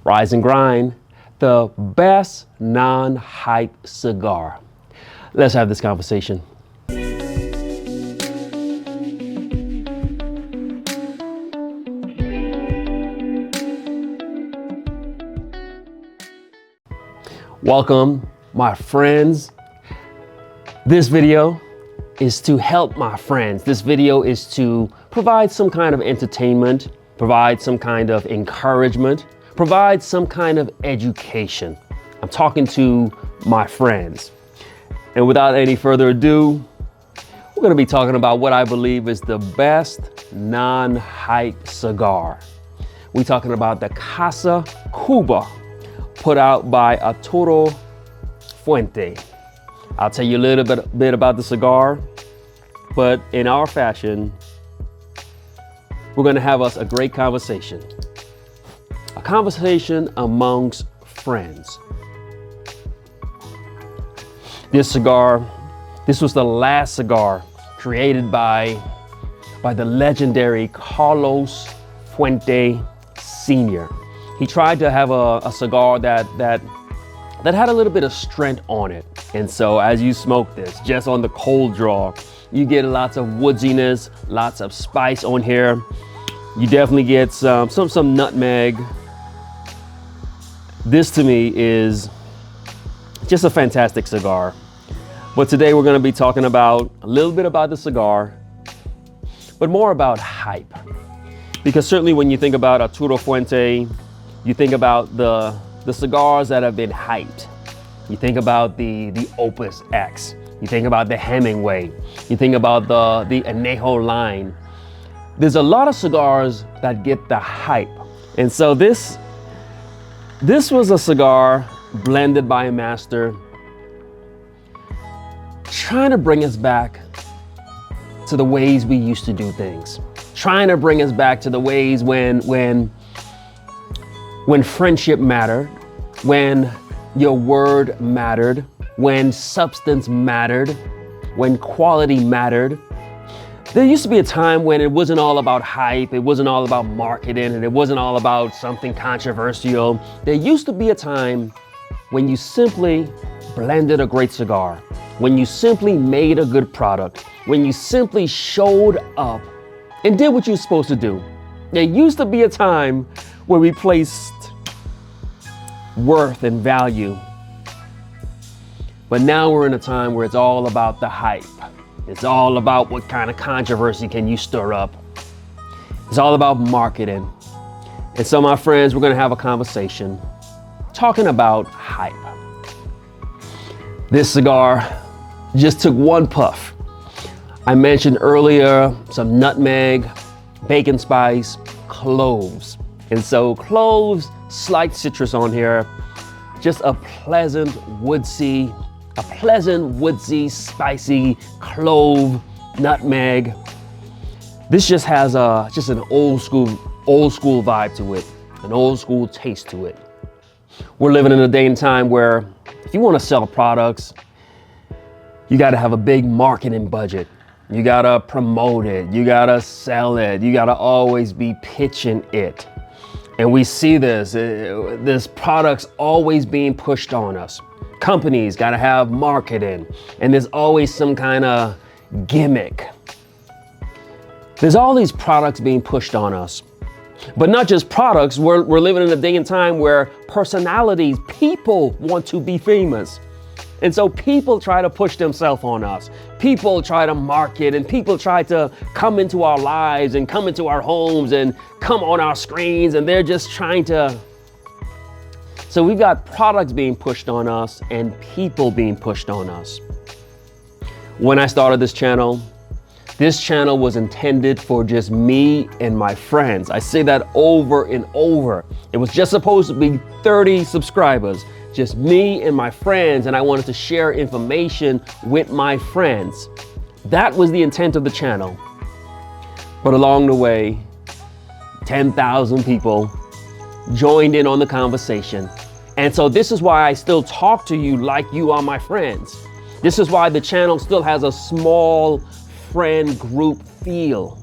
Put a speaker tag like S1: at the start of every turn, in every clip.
S1: Rise and Grind, the best non-hype cigar. Let's have this conversation. Welcome, my friends. This video is to help my friends. This video is to provide some kind of entertainment, provide some kind of encouragement, provide some kind of education. I'm talking to my friends. And without any further ado, we're gonna be talking about what I believe is the best non-hype cigar. We're talking about the Casa Cuba, put out by Arturo Fuente. I'll tell you a little bit about the cigar, but in our fashion, we're gonna have us a great conversation. A conversation amongst friends. This cigar, this was the last cigar created by the legendary Carlos Fuente Sr. He tried to have a cigar that had a little bit of strength on it. And so as you smoke this, just on the cold draw, you get lots of woodiness, lots of spice on here. You definitely get some nutmeg. This to me is just a fantastic cigar. But today we're gonna be talking about a little bit about the cigar, but more about hype. Because certainly when you think about Arturo Fuente, you think about the cigars that have been hyped. You think about the Opus X. You think about the Hemingway. You think about the Añejo line. There's a lot of cigars that get the hype. And so this was a cigar blended by a master, trying to bring us back to the ways we used to do things. Trying to bring us back to the ways when friendship mattered, when your word mattered, when substance mattered, when quality mattered. There used to be a time when it wasn't all about hype, it wasn't all about marketing, and it wasn't all about something controversial. There used to be a time when you simply blended a great cigar, when you simply made a good product, when you simply showed up and did what you're supposed to do. There used to be a time where we placed worth and value. But now we're in a time where it's all about the hype. It's all about what kind of controversy can you stir up. It's all about marketing. And so my friends, we're gonna have a conversation talking about hype. This cigar just took one puff. I mentioned earlier some nutmeg, bacon spice, cloves. And so cloves, slight citrus on here, just a pleasant woodsy, spicy clove, nutmeg. This just has an old school vibe to it, an old school taste to it. We're living in a day and time where if you want to sell products, you got to have a big marketing budget. You got to promote it. You got to sell it. You got to always be pitching it. And we see this product's always being pushed on us. Companies got to have marketing, and there's always some kind of gimmick. There's all these products being pushed on us. But not just products, we're living in a day and time where personalities, people want to be famous. And so people try to push themselves on us. People try to market, and people try to come into our lives and come into our homes and come on our screens, and they're just trying to. So we've got products being pushed on us and people being pushed on us. When I started this channel was intended for just me and my friends. I say that over and over. It was just supposed to be 30 subscribers. Just me and my friends, and I wanted to share information with my friends. That was the intent of the channel. But along the way, 10,000 people joined in on the conversation. And so this is why I still talk to you like you are my friends. This is why the channel still has a small friend group feel.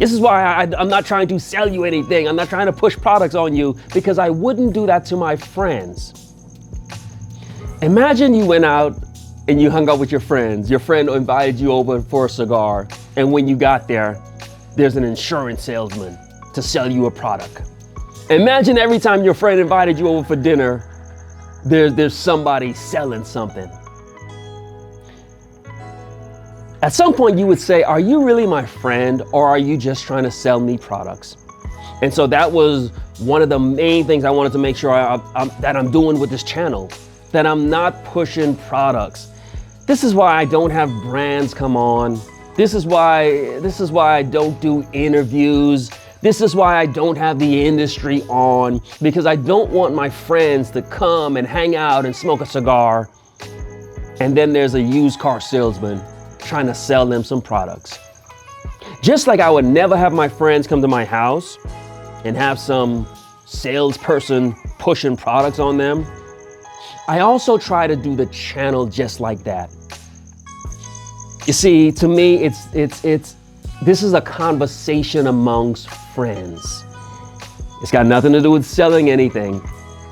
S1: This is why I'm not trying to sell you anything. I'm not trying to push products on you, because I wouldn't do that to my friends. Imagine you went out and you hung out with your friends. Your friend invited you over for a cigar. And when you got there, there's an insurance salesman to sell you a product. Imagine every time your friend invited you over for dinner, there's somebody selling something. At some point you would say, are you really my friend, or are you just trying to sell me products? And so that was one of the main things I wanted to make sure that I'm doing with this channel, that I'm not pushing products. This is why I don't have brands come on. This is why I don't do interviews. This is why I don't have the industry on, because I don't want my friends to come and hang out and smoke a cigar, and then there's a used car salesman trying to sell them some products. Just like I would never have my friends come to my house and have some salesperson pushing products on them, I also try to do the channel just like that. You see, to me, this is a conversation amongst friends. It's got nothing to do with selling anything.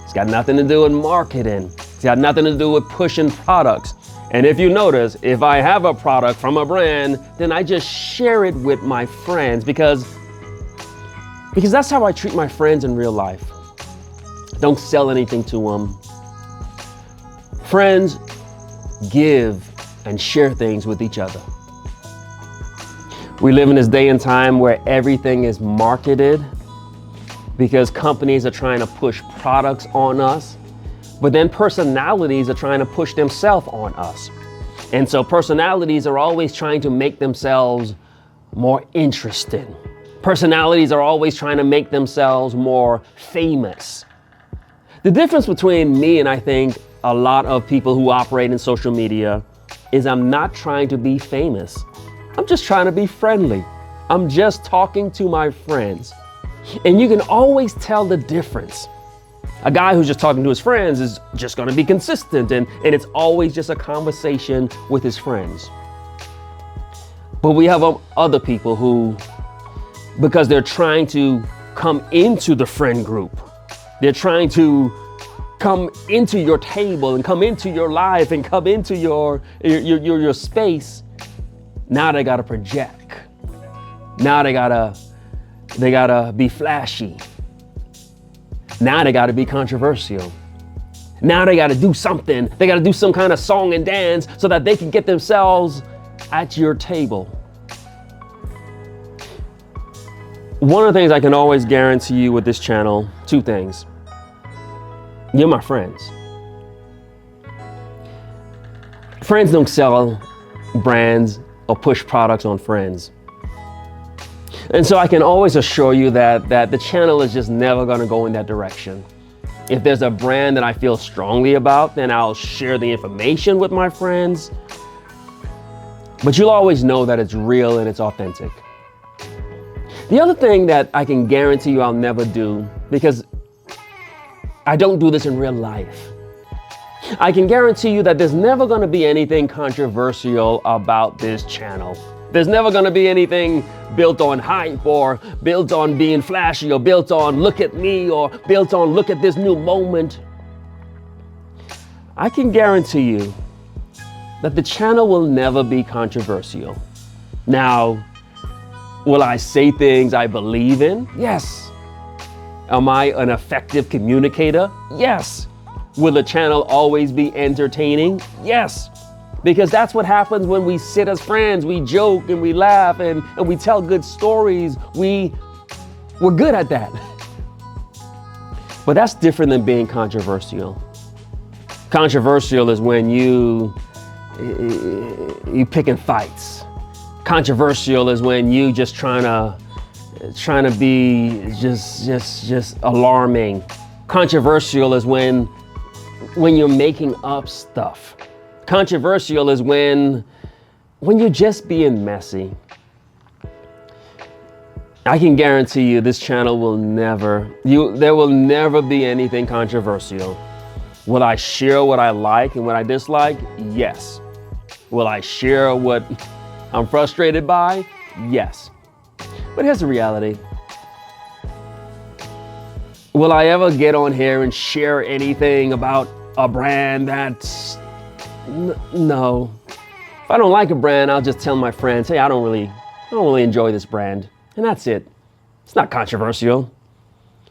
S1: It's got nothing to do with marketing. It's got nothing to do with pushing products. And if you notice, if I have a product from a brand, then I just share it with my friends, because that's how I treat my friends in real life. Don't sell anything to them. Friends give and share things with each other. We live in this day and time where everything is marketed, because companies are trying to push products on us, but then personalities are trying to push themselves on us. And so personalities are always trying to make themselves more interesting. Personalities are always trying to make themselves more famous. The difference between me and I think a lot of people who operate in social media is I'm not trying to be famous. I'm just trying to be friendly. I'm just talking to my friends. And you can always tell the difference. A guy who's just talking to his friends is just going to be consistent, and it's always just a conversation with his friends. But we have other people who, because they're trying to come into the friend group, they're trying to come into your table and come into your life and come into your space. Now they gotta project. Now they gotta be flashy. Now they gotta be controversial. Now they gotta do something. They gotta do some kind of song and dance so that they can get themselves at your table. One of the things I can always guarantee you with this channel, two things. You're my friends. Friends don't sell brands or push products on friends. And so I can always assure you that the channel is just never gonna go in that direction. If there's a brand that I feel strongly about, then I'll share the information with my friends. But you'll always know that it's real and it's authentic. The other thing that I can guarantee you I'll never do, because I don't do this in real life, I can guarantee you that there's never going to be anything controversial about this channel. There's never going to be anything built on hype, or built on being flashy, or built on look at me, or built on look at this new moment. I can guarantee you that the channel will never be controversial. Now, will I say things I believe in? Yes. Am I an effective communicator? Yes. Will the channel always be entertaining? Yes. Because that's what happens when we sit as friends. We joke and we laugh and we tell good stories. We're good at that. But that's different than being controversial. Controversial is when you picking fights. Controversial is when you just trying to be just alarming. Controversial is when you're making up stuff. Controversial is when you're just being messy. I can guarantee you this channel will there will never be anything controversial. Will I share what I like and what I dislike? Yes. Will I share what I'm frustrated by? Yes. But here's the reality. Will I ever get on here and share anything about a brand that's, no. If I don't like a brand, I'll just tell my friends, hey, I don't really enjoy this brand. And that's it. It's not controversial.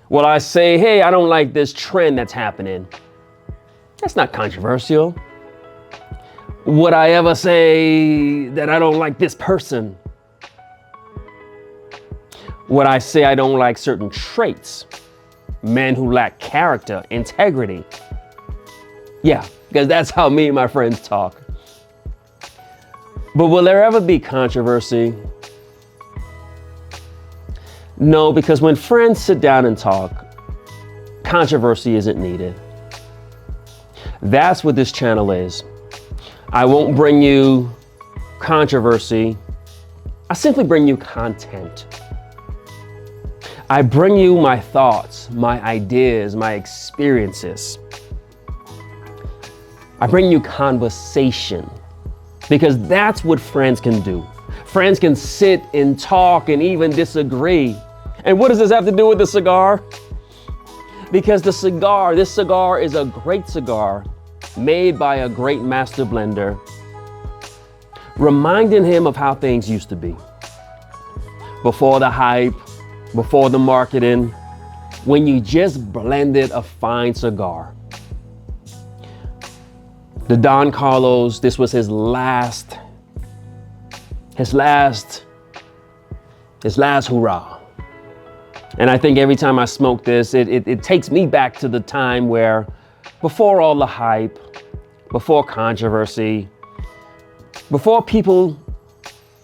S1: Will I say, hey, I don't like this trend that's happening? That's not controversial. Would I ever say that I don't like this person? Would I say I don't like certain traits? Men who lack character, integrity. Yeah, because that's how me and my friends talk. But will there ever be controversy? No, because when friends sit down and talk, controversy isn't needed. That's what this channel is. I won't bring you controversy. I simply bring you content. I bring you my thoughts, my ideas, my experiences. I bring you conversation because that's what friends can do. Friends can sit and talk and even disagree. And what does this have to do with the cigar? Because this cigar is a great cigar made by a great master blender, reminding him of how things used to be. Before the hype, before the marketing, when you just blended a fine cigar. The Don Carlos, this was his last hurrah. And I think every time I smoke this, it takes me back to the time where before all the hype, before controversy, before people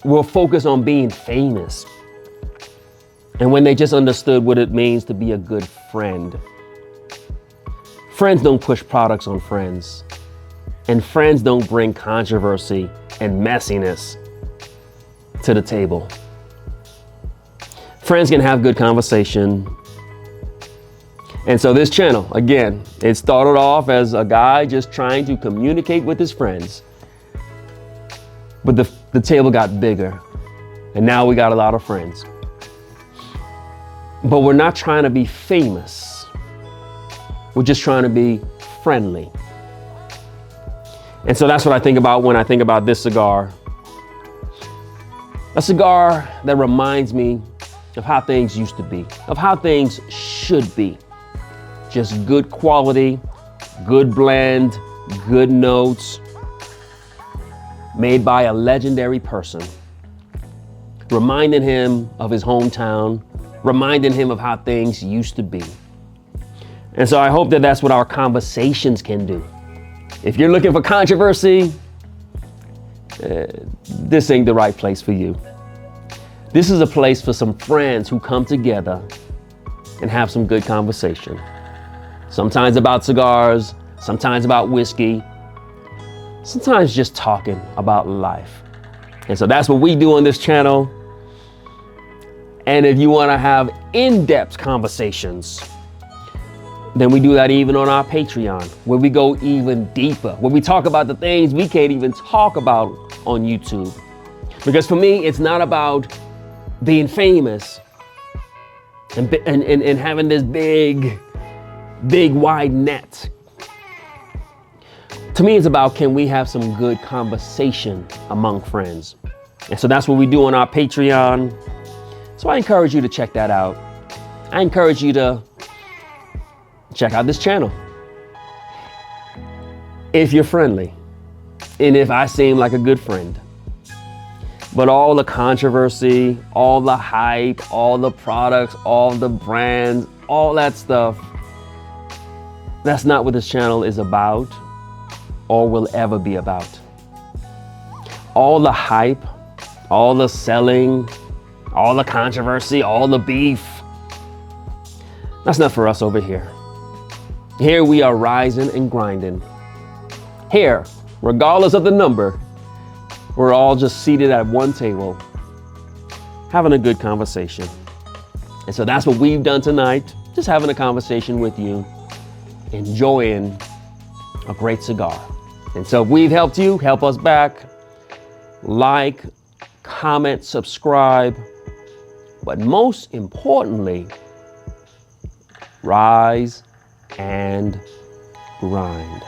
S1: were focused on being famous, and when they just understood what it means to be a good friend. Friends don't push products on friends, and friends don't bring controversy and messiness to the table. Friends can have good conversation. And so this channel, again, it started off as a guy just trying to communicate with his friends. But the table got bigger, and now we got a lot of friends. But we're not trying to be famous. We're just trying to be friendly. And so that's what I think about when I think about this cigar. A cigar that reminds me of how things used to be, of how things should be. Just good quality, good blend, good notes, made by a legendary person, reminding him of his hometown, reminding him of how things used to be. And so I hope that that's what our conversations can do. If you're looking for controversy, this ain't the right place for you. This is a place for some friends who come together and have some good conversation. Sometimes about cigars, sometimes about whiskey, sometimes just talking about life. And so that's what we do on this channel. And if you want to have in-depth conversations, then we do that even on our Patreon, where we go even deeper, where we talk about the things we can't even talk about on YouTube. Because for me, it's not about being famous and having this big wide net. To me, it's about, can we have some good conversation among friends? And so that's what we do on our Patreon. So I encourage you to check that out. I encourage you to check out this channel. If you're friendly, and if I seem like a good friend. But all the controversy, all the hype, all the products, all the brands, all that stuff, that's not what this channel is about or will ever be about. All the hype, all the selling, all the controversy, all the beef, that's not for us over here. Here we are rising and grinding. Here, regardless of the number, we're all just seated at one table, having a good conversation. And so that's what we've done tonight, just having a conversation with you, enjoying a great cigar. And so if we've helped you, help us back. Like, comment, subscribe, but most importantly, rise and grind.